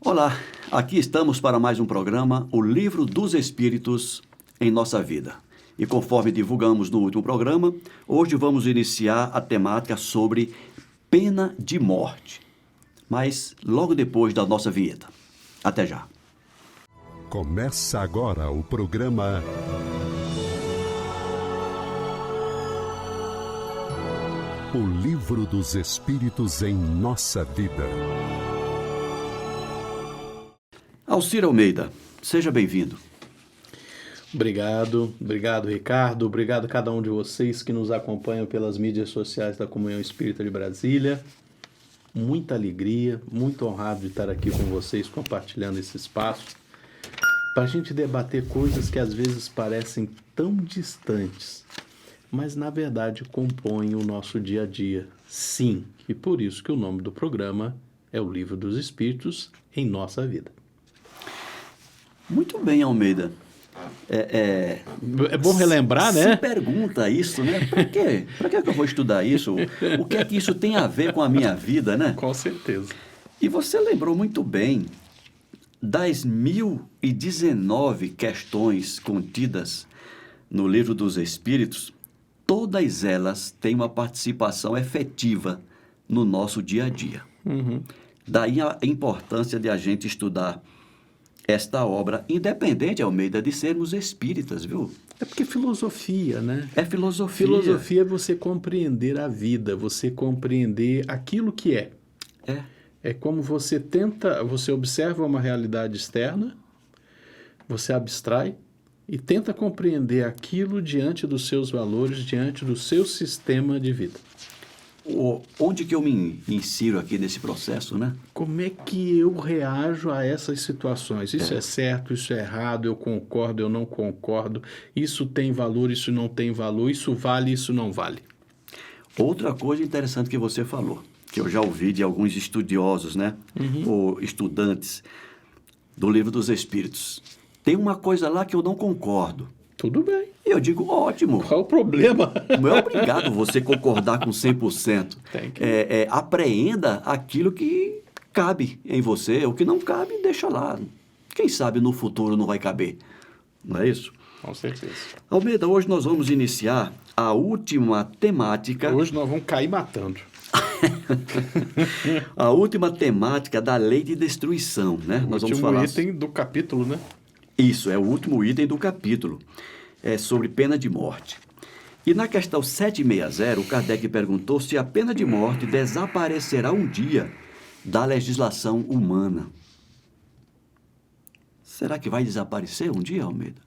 Olá, aqui estamos para mais um programa, O Livro dos Espíritos em Nossa Vida. E conforme divulgamos no último programa, hoje vamos iniciar a temática sobre pena de morte, mas logo depois da nossa vinheta. Até já. Começa agora o programa O Livro dos Espíritos em Nossa Vida. Alcir Almeida, seja bem-vindo. Obrigado, Ricardo, obrigado a cada um de vocês que nos acompanham pelas mídias sociais da Comunhão Espírita de Brasília. Muita alegria, muito honrado de estar aqui com vocês compartilhando esse espaço para a gente debater coisas que às vezes parecem tão distantes, mas na verdade compõem o nosso dia a dia. Sim, e por isso que o nome do programa é O Livro dos Espíritos em Nossa Vida. Muito bem, Almeida. É bom relembrar, né? Se pergunta isso, né? Por quê? Para que eu vou estudar isso? O que é que isso tem a ver com a minha vida, né? Com certeza. E você lembrou muito bem das 1019 questões contidas no Livro dos Espíritos. Todas elas têm uma participação efetiva no nosso dia a dia. Uhum. Daí a importância de a gente estudar esta obra, independente, Almeida, de sermos espíritas, viu? É porque filosofia, né? É filosofia. Filosofia é você compreender a vida, você compreender aquilo que é. É como você você observa uma realidade externa, você abstrai e tenta compreender aquilo diante dos seus valores, diante do seu sistema de vida. Onde que eu me insiro aqui nesse processo, né? Como é que eu reajo a essas situações? Isso é certo, isso é errado, eu concordo, eu não concordo, isso tem valor, isso não tem valor, isso vale, isso não vale. Outra coisa interessante que você falou, que eu já ouvi de alguns estudiosos, né? Ou estudantes do Livro dos Espíritos. Tem uma coisa lá que eu não concordo. Tudo bem. E eu digo, ótimo. Qual o problema? Não é obrigado você concordar com 100%. Tem que... apreenda aquilo que cabe em você. O que não cabe, deixa lá. Quem sabe no futuro não vai caber. Não é isso? Com certeza. Almeida, hoje nós vamos iniciar a última temática. Hoje nós vamos cair matando. A última temática da lei de destruição, né? O último item do capítulo, né? Isso, é o último item do capítulo. É sobre pena de morte. E na questão 760, o Kardec perguntou se a pena de morte desaparecerá um dia da legislação humana. Será que vai desaparecer um dia, Almeida?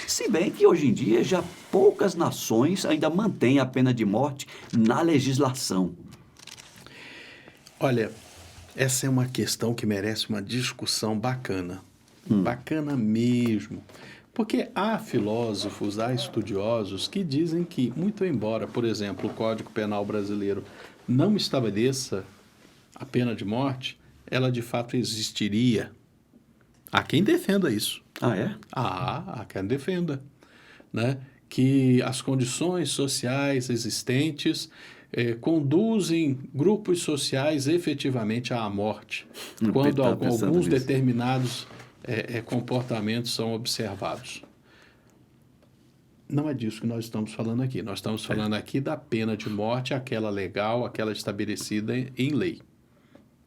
Se bem que hoje em dia já poucas nações ainda mantêm a pena de morte na legislação. Olha, essa é uma questão que merece uma discussão bacana. Bacana mesmo. Porque há filósofos, há estudiosos que dizem que, muito embora, por exemplo, o Código Penal brasileiro não estabeleça a pena de morte, ela de fato existiria. Há quem defenda isso. Ah, é? Há quem defenda, né? Que as condições sociais existentes conduzem grupos sociais efetivamente à morte, quando alguns determinados comportamentos são observados. Não é disso que nós estamos falando aqui. Nós estamos falando aqui da pena de morte, aquela legal, aquela estabelecida em lei.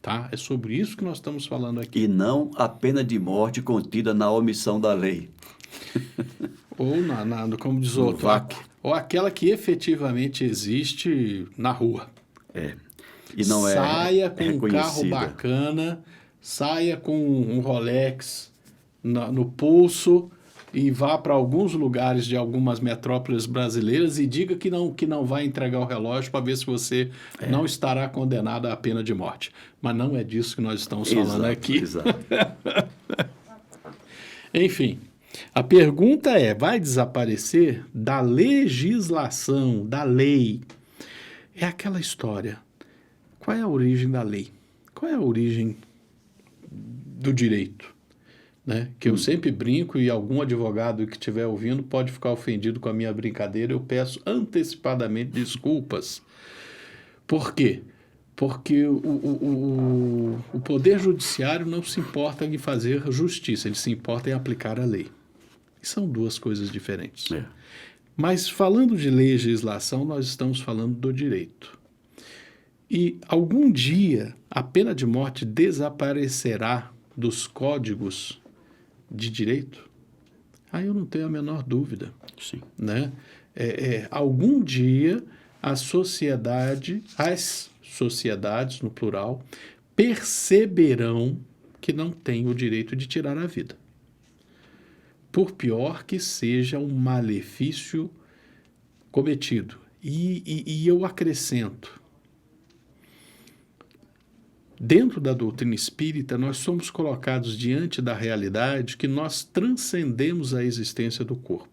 Tá? É sobre isso que nós estamos falando aqui. E não a pena de morte contida na omissão da lei. Ou, como diz o outro, ou aquela que efetivamente existe na rua. E não saia com um carro reconhecida. bacana, saia com um Rolex no pulso e vá para alguns lugares de algumas metrópoles brasileiras e diga que não vai entregar o relógio para ver se você não estará condenado à pena de morte. Mas não é disso que nós estamos falando aqui. Exato. Enfim, a pergunta vai desaparecer da legislação, da lei? É aquela história. Qual é a origem da lei? Qual é a origem do direito? Né? Que eu sempre brinco, e algum advogado que estiver ouvindo pode ficar ofendido com a minha brincadeira, eu peço antecipadamente desculpas. Por quê? Porque o Poder Judiciário não se importa em fazer justiça, ele se importa em aplicar a lei. E são duas coisas diferentes. É. Mas falando de legislação, nós estamos falando do direito. E algum dia a pena de morte desaparecerá dos códigos de direito? Aí eu não tenho a menor dúvida. Sim. Né? Algum dia as sociedades, no plural, perceberão que não têm o direito de tirar a vida. Por pior que seja um malefício cometido. E eu acrescento, dentro da doutrina espírita, nós somos colocados diante da realidade que nós transcendemos a existência do corpo.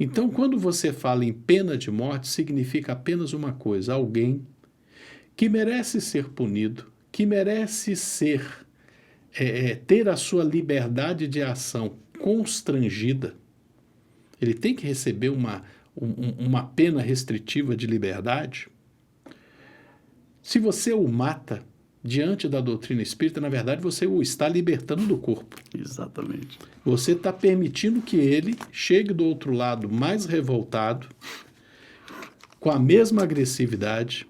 Então, quando você fala em pena de morte, significa apenas uma coisa: alguém que merece ser punido, que merece ter a sua liberdade de ação constrangida. Ele tem que receber uma pena restritiva de liberdade. Se você o mata, diante da doutrina espírita, na verdade, você o está libertando do corpo. Exatamente. Você está permitindo que ele chegue do outro lado mais revoltado, com a mesma agressividade,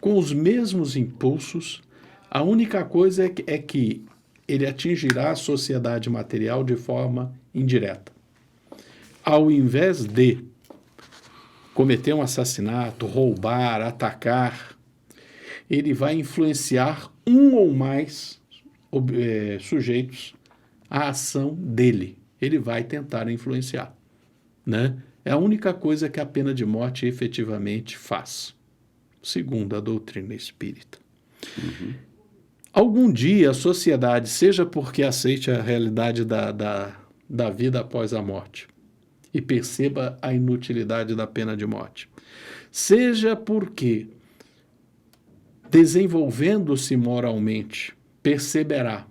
com os mesmos impulsos. A única coisa é que ele atingirá a sociedade material de forma indireta. Ao invés de cometer um assassinato, roubar, atacar, ele vai influenciar um ou mais sujeitos à ação dele. Ele vai tentar influenciar. Né? É a única coisa que a pena de morte efetivamente faz, segundo a doutrina espírita. Uhum. Algum dia a sociedade, seja porque aceite a realidade da vida após a morte e perceba a inutilidade da pena de morte, seja porque, desenvolvendo-se moralmente, perceberá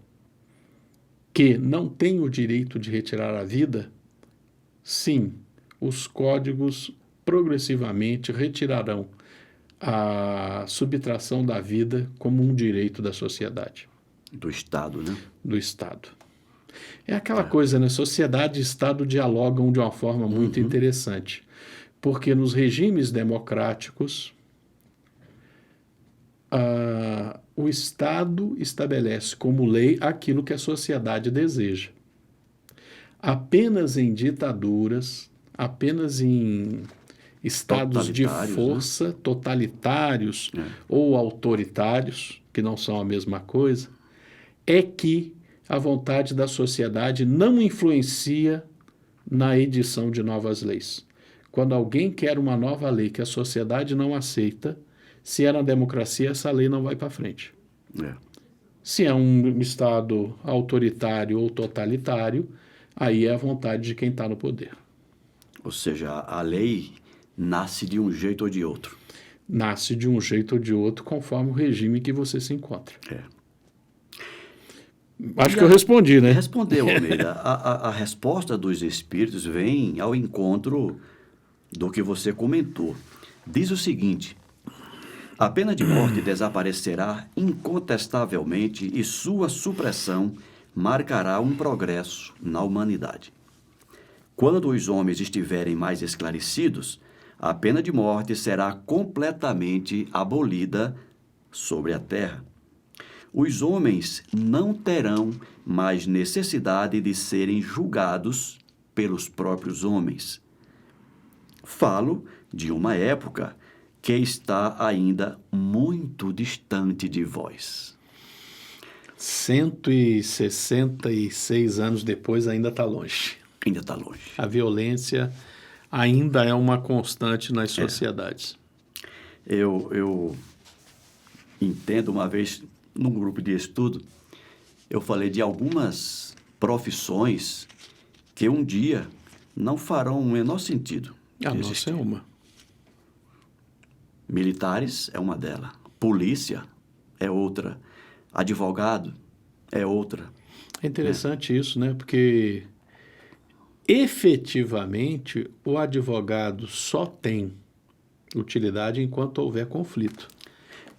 que não tem o direito de retirar a vida, sim, os códigos progressivamente retirarão a subtração da vida como um direito da sociedade. Do Estado, né? Do Estado. É aquela coisa, né? Sociedade e Estado dialogam de uma forma muito interessante, porque nos regimes democráticos, o Estado estabelece como lei aquilo que a sociedade deseja. Apenas em ditaduras, apenas em estados de força, né? Totalitários ou autoritários, que não são a mesma coisa, é que a vontade da sociedade não influencia na edição de novas leis. Quando alguém quer uma nova lei que a sociedade não aceita, se é na democracia, essa lei não vai para frente. Se é um Estado autoritário ou totalitário, aí é a vontade de quem está no poder. Ou seja, a lei nasce de um jeito ou de outro. Nasce de um jeito ou de outro, conforme o regime que você se encontra. Acho que eu respondi, né? Respondeu, Almeida. A resposta dos espíritos vem ao encontro do que você comentou. Diz o seguinte: a pena de morte desaparecerá incontestavelmente e sua supressão marcará um progresso na humanidade. Quando os homens estiverem mais esclarecidos, a pena de morte será completamente abolida sobre a terra. Os homens não terão mais necessidade de serem julgados pelos próprios homens. Falo de uma época que está ainda muito distante de vós. 166 anos depois ainda está longe. Ainda está longe. A violência ainda é uma constante nas sociedades. Eu entendo, uma vez, num grupo de estudo, eu falei de algumas profissões que um dia não farão o menor sentido. A nossa é uma. Militares é uma delas. Polícia é outra. Advogado é outra. É interessante isso, né? Porque efetivamente o advogado só tem utilidade enquanto houver conflito.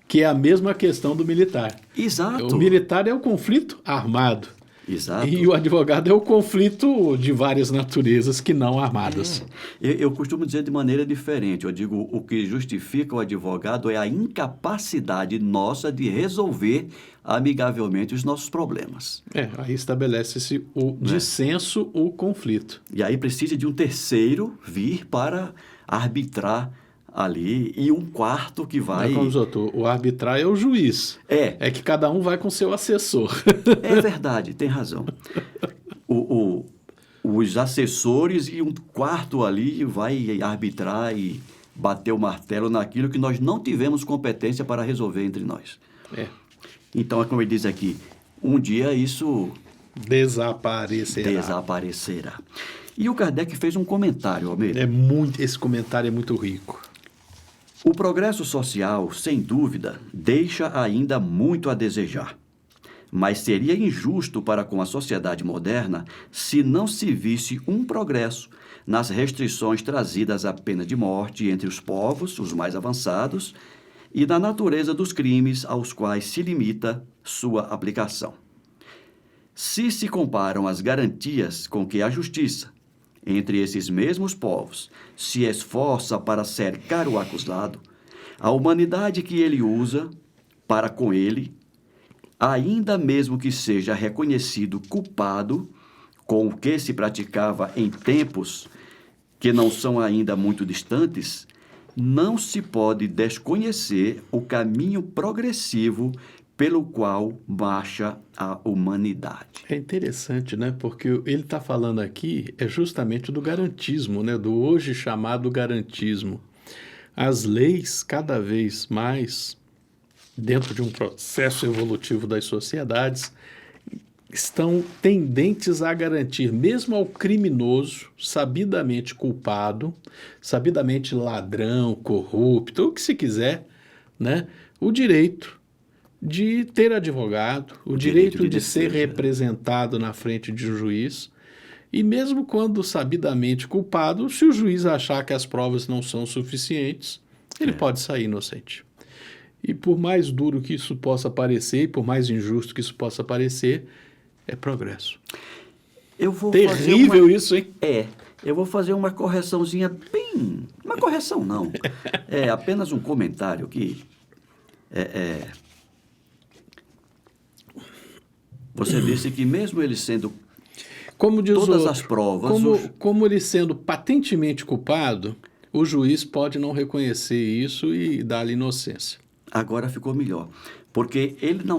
que é a mesma questão do militar. Exato. O militar é o conflito armado. Exato. E o advogado é o conflito de várias naturezas que não armadas. Eu costumo dizer de maneira diferente. Eu digo, o que justifica o advogado é a incapacidade nossa de resolver amigavelmente os nossos problemas. Aí estabelece-se o dissenso, o conflito. E aí precisa de um terceiro vir para arbitrar ali e um quarto que vai... Como o arbitrar é o juiz. É que cada um vai com seu assessor. É verdade, tem razão. Os assessores e um quarto ali vai arbitrar e bater o martelo naquilo que nós não tivemos competência para resolver entre nós. Então, é como ele diz aqui, um dia isso desaparecerá. E o Kardec fez um comentário, Almeida. Esse comentário é muito rico. O progresso social, sem dúvida, deixa ainda muito a desejar. Mas seria injusto para com a sociedade moderna se não se visse um progresso nas restrições trazidas à pena de morte entre os povos, os mais avançados, e na natureza dos crimes aos quais se limita sua aplicação. Se se comparam as garantias com que a justiça, entre esses mesmos povos, se esforça para cercar o acusado, a humanidade que ele usa para com ele, ainda mesmo que seja reconhecido culpado com o que se praticava em tempos que não são ainda muito distantes, não se pode desconhecer o caminho progressivo pelo qual marcha a humanidade. É interessante, né? Porque ele está falando aqui justamente do garantismo, né? Do hoje chamado garantismo. As leis, cada vez mais, dentro de um processo evolutivo das sociedades, estão tendentes a garantir, mesmo ao criminoso, sabidamente culpado, sabidamente ladrão, corrupto, o que se quiser, né? O direito de ter advogado, o direito de ser representado na frente de um juiz, e mesmo quando sabidamente culpado, se o juiz achar que as provas não são suficientes, ele pode sair inocente. E por mais duro que isso possa parecer, e por mais injusto que isso possa parecer, é progresso. Terrível isso, hein? Eu vou fazer uma correçãozinha bem... Uma correção não. É apenas um comentário que... Você disse que mesmo ele sendo como diz todas as provas... Como ele sendo patentemente culpado, o juiz pode não reconhecer isso e dar-lhe inocência. Agora ficou melhor, porque ele não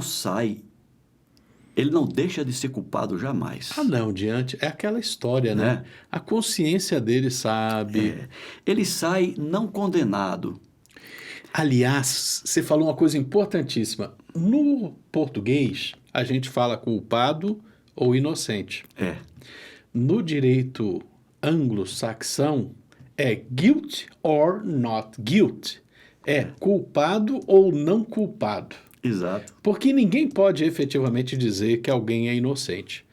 deixa de ser culpado jamais. Não, é aquela história, né? A consciência dele sabe. Ele sai não condenado. Aliás, você falou uma coisa importantíssima. No português, a gente fala culpado ou inocente. No direito anglo-saxão, é guilt or not guilt. É culpado ou não culpado. Exato. Porque ninguém pode efetivamente dizer que alguém é inocente.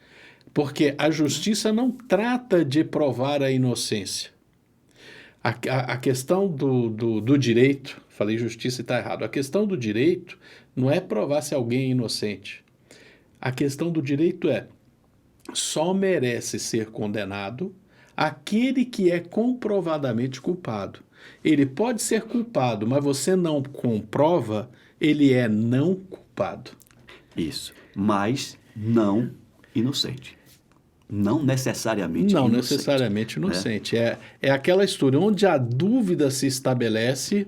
Porque a justiça não trata de provar a inocência. A questão do direito, falei justiça e está errado, a questão do direito não é provar se alguém é inocente. A questão do direito é, só merece ser condenado aquele que é comprovadamente culpado. Ele pode ser culpado, mas você não comprova, ele é não culpado. Isso, mas não inocente. Não necessariamente inocente. Não necessariamente inocente. É aquela história onde a dúvida se estabelece,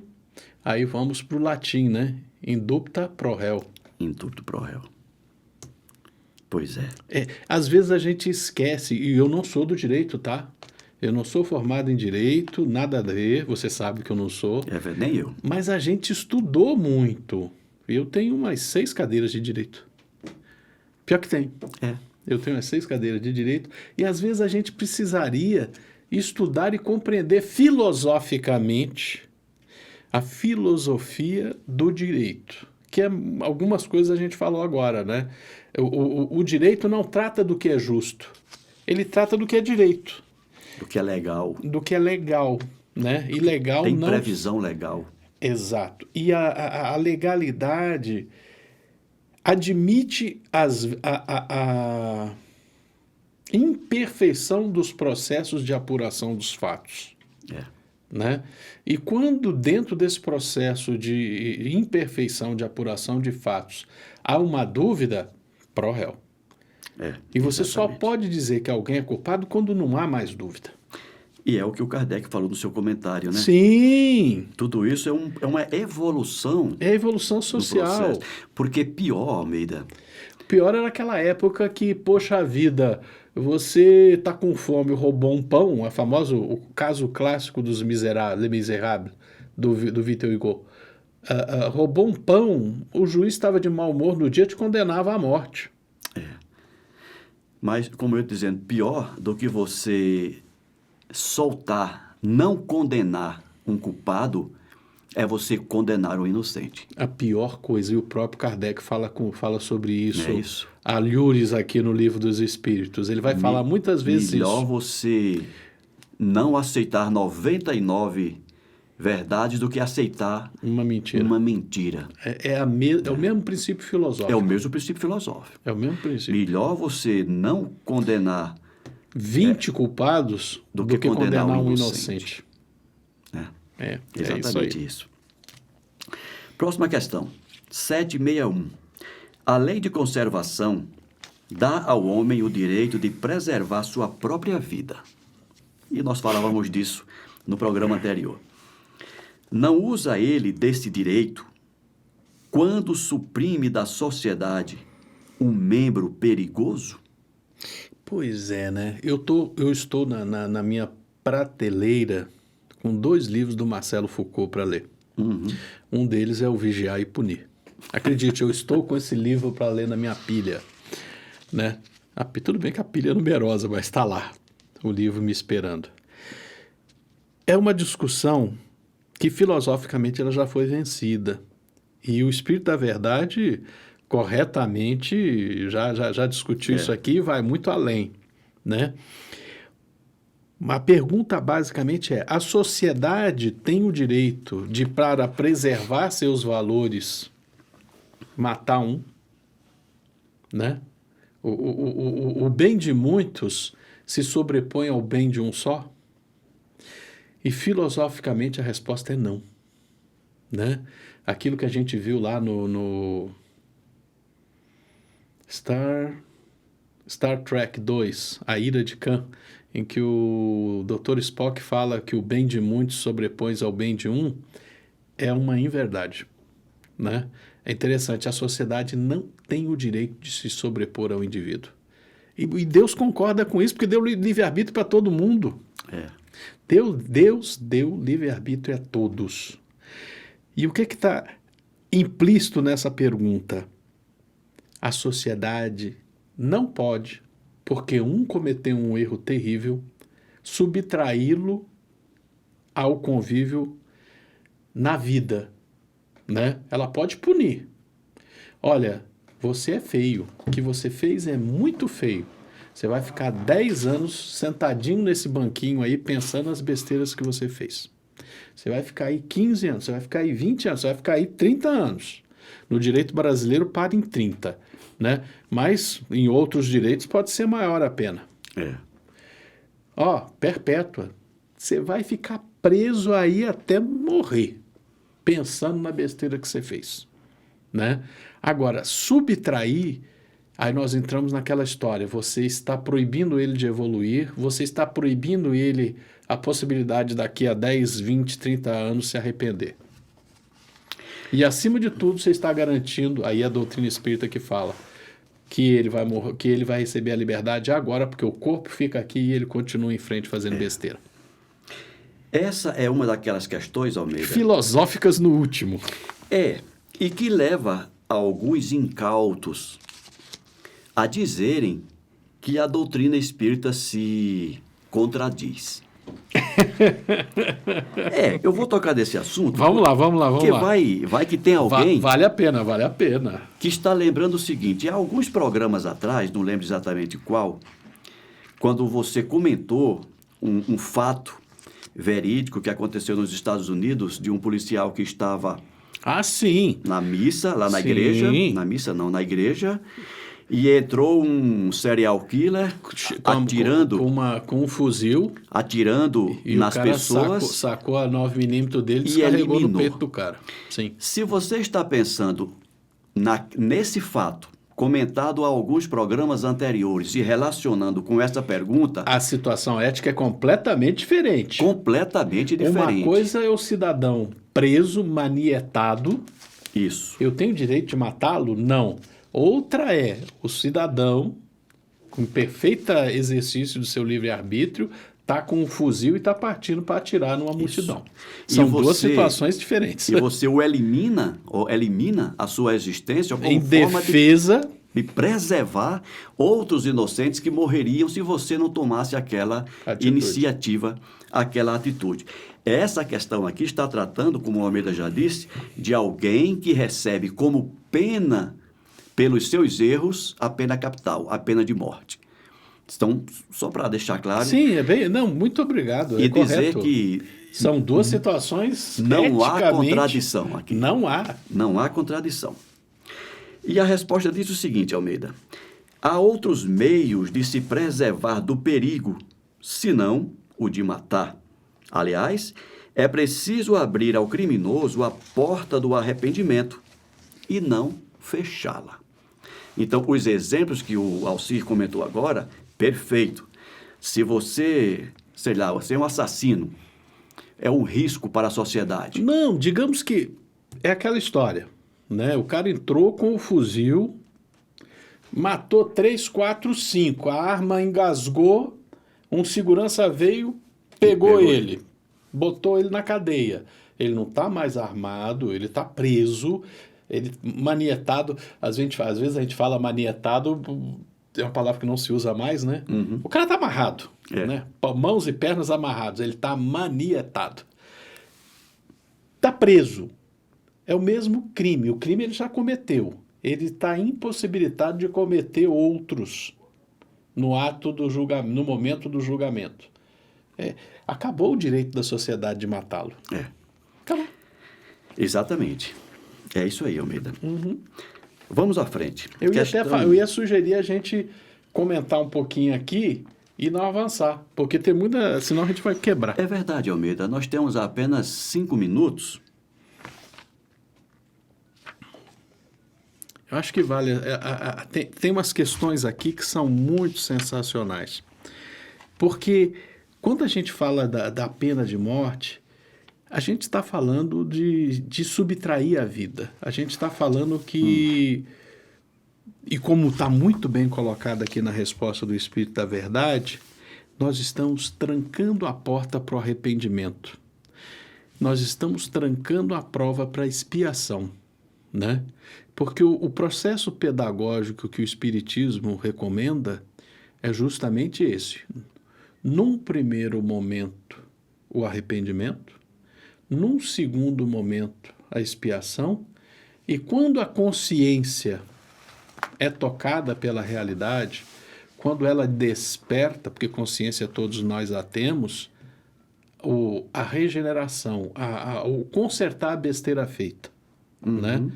aí vamos para o latim, né? Indubta pro réu. Indubta pro réu. Pois é. Às vezes a gente esquece, e eu não sou do direito, tá? Eu não sou formado em direito, nada a ver, você sabe que eu não sou. Nem eu. Mas a gente estudou muito. Eu tenho umas 6 cadeiras de direito. Pior que tem. Eu tenho umas 6 cadeiras de direito, e às vezes a gente precisaria estudar e compreender filosoficamente a filosofia do direito, que algumas coisas a gente falou agora, né? O direito não trata do que é justo, ele trata do que é direito. Do que é legal. Do que é legal, né? E legal tem previsão legal. Exato. E a legalidade admite a imperfeição dos processos de apuração dos fatos. Né? E quando dentro desse processo de imperfeição de apuração de fatos há uma dúvida, pro réu. E você só pode dizer que alguém é culpado quando não há mais dúvida. E é o que o Kardec falou no seu comentário, né? Sim! Tudo isso é uma evolução. É a evolução social. Porque pior, Almeida... Pior era aquela época que, poxa vida, você tá com fome, roubou um pão, o caso clássico dos Les Misérables, do Victor Hugo. Roubou um pão, o juiz estava de mau humor no dia, te condenava à morte. Mas, como eu estou dizendo, pior do que você soltar, não condenar um culpado, é você condenar o inocente. A pior coisa, e o próprio Kardec fala sobre isso. É isso. Alhures aqui no Livro dos Espíritos. Ele vai falar muitas vezes melhor isso. Você não aceitar 99 verdades do que aceitar uma mentira. É o mesmo princípio filosófico. É o mesmo princípio filosófico. É o mesmo princípio. Melhor você não condenar 20 culpados do que condenar um inocente. Exatamente isso. Próxima questão. 761. A lei de conservação dá ao homem o direito de preservar sua própria vida. E nós falávamos disso no programa anterior. Não usa ele desse direito quando suprime da sociedade um membro perigoso? Pois é, né? Eu estou na minha prateleira com 2 livros do Marcelo Foucault para ler. Um deles é o Vigiar e Punir. Acredite, eu estou com esse livro para ler na minha pilha, né? Tudo bem que a pilha é numerosa, mas está lá, o livro me esperando. É uma discussão que filosoficamente ela já foi vencida. E o Espírito da Verdade, corretamente, já discutiu isso aqui e vai muito além, né? A pergunta basicamente é: a sociedade tem o direito de, para preservar seus valores, matar um, né? O bem de muitos se sobrepõe ao bem de um só? E filosoficamente a resposta é não, né? Aquilo que a gente viu lá no Star Trek 2, A Ira de Khan, em que o Dr. Spock fala que o bem de muitos sobrepõe ao bem de um, é uma inverdade, né? É interessante, a sociedade não tem o direito de se sobrepor ao indivíduo. E Deus concorda com isso, porque deu livre-arbítrio para todo mundo. Deus deu livre-arbítrio a todos. E o que está implícito nessa pergunta? A sociedade não pode, porque um cometeu um erro terrível, subtraí-lo ao convívio na vida, né? Ela pode punir. Olha, você é feio. O que você fez é muito feio. Você vai ficar 10 anos sentadinho nesse banquinho aí pensando nas besteiras que você fez. Você vai ficar aí 15 anos, você vai ficar aí 20 anos, você vai ficar aí 30 anos. No direito brasileiro para em 30, né? Mas em outros direitos pode ser maior a pena. Perpétua. Você vai ficar preso aí até morrer, pensando na besteira que você fez, né? Agora, subtrair, aí nós entramos naquela história, você está proibindo ele de evoluir, você está proibindo ele a possibilidade daqui a 10, 20, 30 anos se arrepender. E acima de tudo, você está garantindo, aí a doutrina espírita que fala, que ele vai morrer, que ele vai receber a liberdade agora, porque o corpo fica aqui e ele continua em frente fazendo besteira. Essa é uma daquelas questões, Almeida, filosóficas no último. E que leva alguns incautos a dizerem que a doutrina espírita se contradiz. Eu vou tocar desse assunto. Vamos lá. Porque vai que tem alguém... Vale a pena. Que está lembrando o seguinte, há alguns programas atrás, não lembro exatamente qual, quando você comentou um fato verídico que aconteceu nos Estados Unidos, de um policial que estava Ah, sim. na missa, lá na Sim. igreja, na missa não, na igreja, e entrou um serial killer atirando, Com um fuzil. atirando E nas o cara pessoas. sacou a 9mm dele e E descarregou no eliminou. peito do cara. Sim. Se você está pensando nesse fato, comentado há alguns programas anteriores e relacionando com essa pergunta, A situação ética é completamente diferente. completamente diferente. Uma coisa é o cidadão preso, manietado. Isso. Eu tenho direito de matá-lo? Não. Outra é o cidadão, com perfeito exercício do seu livre-arbítrio, está com um fuzil e está partindo para atirar numa multidão. E São duas você- situações diferentes. E você o elimina a sua existência Em como forma defesa, de preservar outros inocentes que morreriam se você não tomasse aquela Atitude. iniciativa, aquela atitude. Essa questão aqui está tratando, como o Almeida já disse, de alguém que recebe como pena pelos seus erros a pena capital, a pena de morte. Então, só para deixar claro sim, é bem. Não, muito obrigado. e É dizer correto. que São duas situações. não há eticamente, contradição aqui. Não há. Não há contradição. E a resposta diz o seguinte, Almeida: há outros meios de se preservar do perigo, senão o de matar. Aliás, é preciso abrir ao criminoso a porta do arrependimento e não fechá-la. Então, os exemplos que o Alcir comentou agora, perfeito. Se você, sei lá, você é um assassino, é um risco para a sociedade. Não, digamos que é aquela história, né? O cara entrou com o fuzil, matou 3, 4, 5. A arma engasgou, um segurança veio, pegou ele, botou ele na cadeia. Ele não está mais armado, ele está preso, ele manietado. Às vezes a gente fala manietado, é uma palavra que não se usa mais, né? O cara está amarrado, né? Mãos e pernas amarrados, ele está manietado. Está preso. É o mesmo crime. O crime ele já cometeu. Ele está impossibilitado de cometer outros no ato do julgamento, no momento do julgamento. Acabou o direito da sociedade de matá-lo. Acabou. Exatamente. É isso aí, Almeida. Vamos à frente. Eu ia sugerir a gente comentar um pouquinho aqui e não avançar, porque tem muita, senão a gente vai quebrar. É verdade, Almeida. Nós temos apenas 5 minutos. Eu acho que vale. Tem umas questões aqui que são muito sensacionais. Porque quando a gente fala da pena de morte, a gente está falando de subtrair a vida. A gente está falando que, e como está muito bem colocado aqui na resposta do Espírito da Verdade, nós estamos trancando a porta para o arrependimento. Nós estamos trancando a prova para a expiação, né? Porque o processo pedagógico que o Espiritismo recomenda é justamente esse. Num primeiro momento, o arrependimento. Num segundo momento, a expiação. E quando a consciência é tocada pela realidade, quando ela desperta, porque consciência todos nós a temos, a regeneração, o consertar a besteira feita. Né?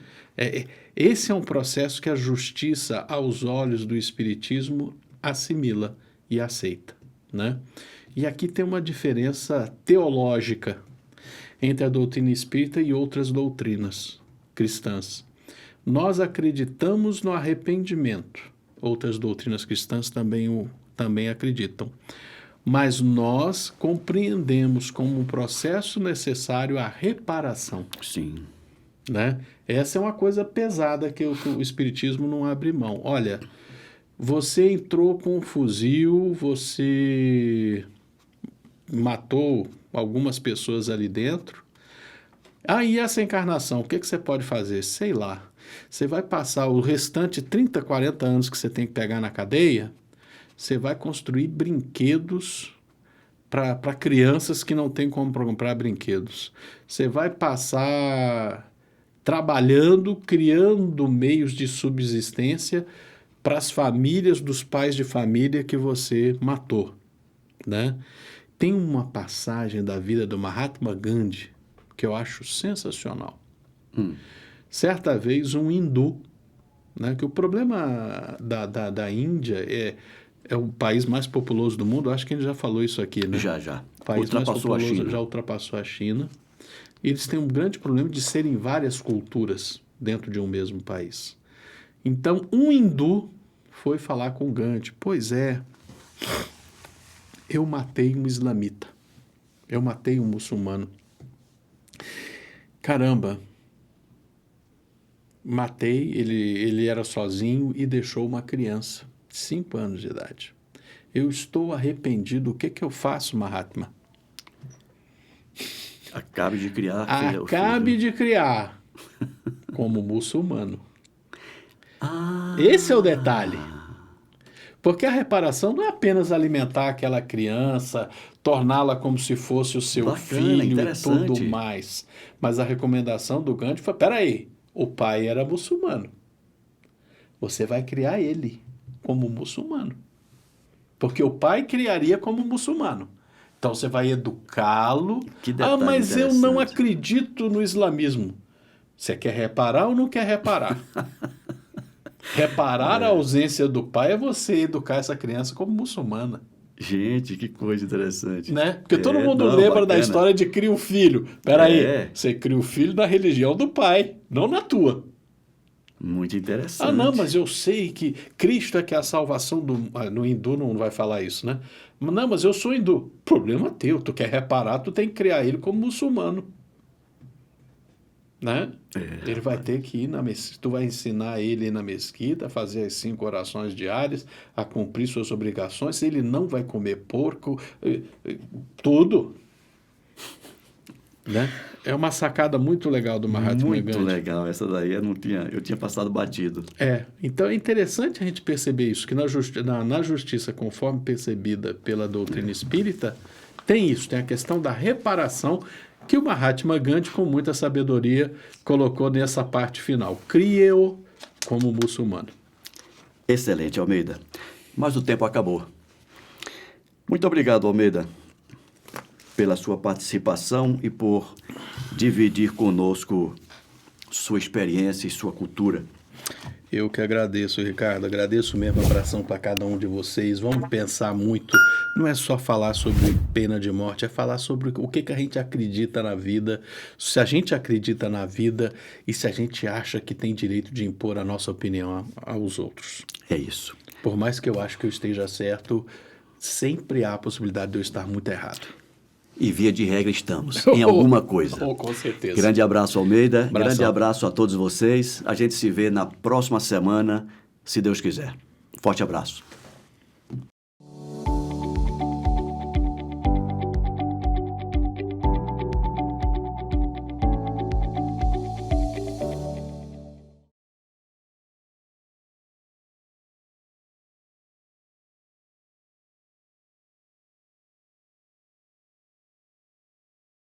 Esse é um processo que a justiça, aos olhos do Espiritismo, assimila e aceita. Né? E aqui tem uma diferença teológica entre a doutrina espírita e outras doutrinas cristãs. Nós acreditamos no arrependimento. Outras doutrinas cristãs também acreditam. Mas nós compreendemos como um processo necessário a reparação. Sim. Né? Essa é uma coisa pesada que o Espiritismo não abre mão. Olha, você entrou com um fuzil, você matou algumas pessoas ali dentro. E essa encarnação, o que você pode fazer? Sei lá. Você vai passar o restante 30, 40 anos que você tem que pegar na cadeia, você vai construir brinquedos para crianças que não têm como comprar brinquedos. Você vai passar trabalhando, criando meios de subsistência para as famílias dos pais de família que você matou, né? Tem uma passagem da vida do Mahatma Gandhi que eu acho sensacional. Certa vez, um hindu, né, que o problema da Índia é o país mais populoso do mundo, acho que a gente já falou isso aqui, né? Já. O país Ultrapassou mais a populoso China. já ultrapassou a China. E eles têm um grande problema de serem várias culturas dentro de um mesmo país. Então, um hindu foi falar com Gandhi. Pois é, eu matei um islamita. Eu matei um muçulmano. Caramba, matei, ele era sozinho e deixou uma criança, 5 anos de idade. Eu estou arrependido. O que eu faço, Mahatma? Acabe de criar o filho. Acabe de criar como muçulmano. Ah, Esse é o detalhe. Porque a reparação não é apenas alimentar aquela criança, torná-la como se fosse o seu Bacana, filho e interessante. tudo mais. Mas a recomendação do Gandhi foi, peraí, o pai era muçulmano. Você vai criar ele como muçulmano. Porque o pai criaria como muçulmano. Então você vai educá-lo. Que detalhe Mas eu não interessante. acredito no islamismo. Você quer reparar ou não quer reparar? Reparar a ausência do pai é você educar essa criança como muçulmana. Gente, que coisa interessante. Né? Porque todo mundo não, lembra da bacana. história de cria o filho. Peraí, É. você cria o filho na religião do pai, não na tua. Muito interessante. Ah, não, mas eu sei que Cristo é que é a salvação do... no hindu não vai falar isso, né? Não, mas eu sou hindu. Problema teu, tu quer reparar, tu tem que criar ele como muçulmano. Né? Ele vai ter que ir na mesquita, tu vai ensinar ele a ir na mesquita, a fazer as 5 orações diárias, a cumprir suas obrigações, ele não vai comer porco, tudo. Né? É uma sacada muito legal do Mahatma Muito Gandhi. legal. Essa daí eu tinha passado batido. Então é interessante a gente perceber isso, que na justiça conforme percebida pela doutrina espírita, tem isso, tem a questão da reparação que o Mahatma Gandhi, com muita sabedoria, colocou nessa parte final. Crie-o como muçulmano. Excelente, Almeida. Mas o tempo acabou. Muito obrigado, Almeida, pela sua participação e por dividir conosco sua experiência e sua cultura. Eu que agradeço, Ricardo. Agradeço mesmo, abração para cada um de vocês. Vamos pensar muito. Não é só falar sobre pena de morte, é falar sobre o que a gente acredita na vida, se a gente acredita na vida e se a gente acha que tem direito de impor a nossa opinião aos outros. É isso. Por mais que eu acho que eu esteja certo, sempre há a possibilidade de eu estar muito errado. E via de regra estamos em alguma coisa. Oh, com certeza. Grande abraço, Almeida. Abração. Grande abraço a todos vocês. A gente se vê na próxima semana, se Deus quiser. Forte abraço.